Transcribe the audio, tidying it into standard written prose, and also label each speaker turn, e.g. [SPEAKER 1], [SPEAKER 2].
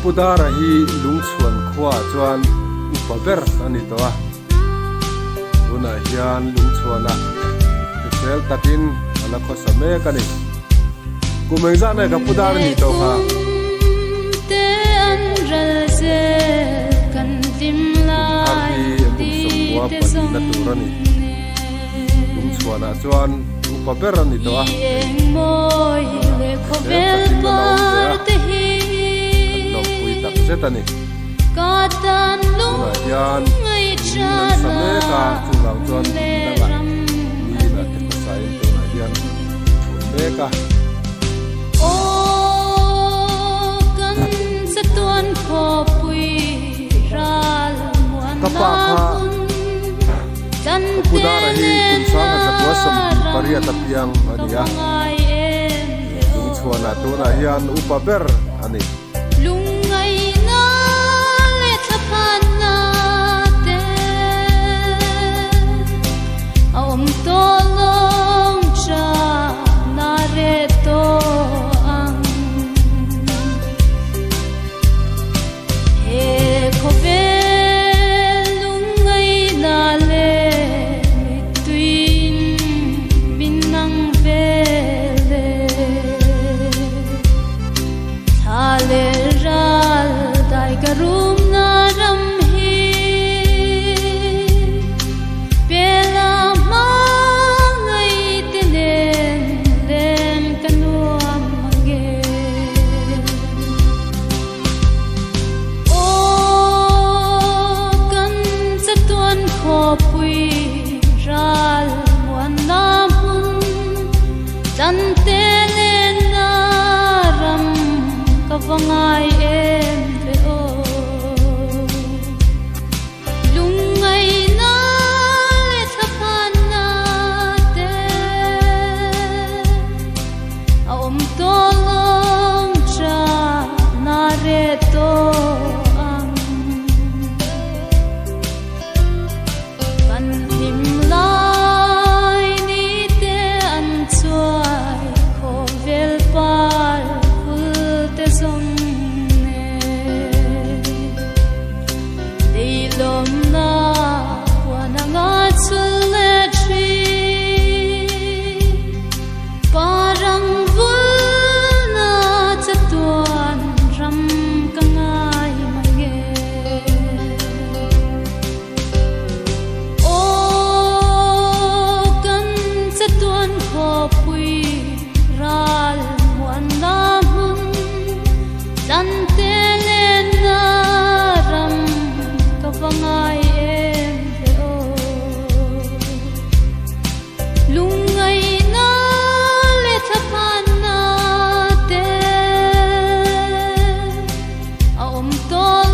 [SPEAKER 1] kapudara hi lungchuan khwa chuan upaber ani to a una hian lungchuana sel takin ala khosame kani kumengza na kapudara ni to ha
[SPEAKER 2] te an ralze kan dimlai ti te song
[SPEAKER 1] na turani lungchuana chuan upaber ani to a
[SPEAKER 2] moi le khovel pa te hi
[SPEAKER 1] zetani
[SPEAKER 2] katan lung ngai chana
[SPEAKER 1] ka chulang chuan danga ni na te sai to na hian beka
[SPEAKER 2] o kan satuan kho pui ral muan
[SPEAKER 1] kapa kha
[SPEAKER 2] tan
[SPEAKER 1] pudara hi kumsa ka zakwa sam paria tapiang ania lung chuana to na hian upaber ani
[SPEAKER 2] vangai em ve o lungai na le thapan na te om to long cha na re to ang kan him lai ni te an chuai kho vel par song ne dilom na wana nga chule chi parang vuna chatuan ram kangai mage o kan chatuan kho pui ral muan na dan telen na ram ka vangai em ve o lungai na le thapan na te a om to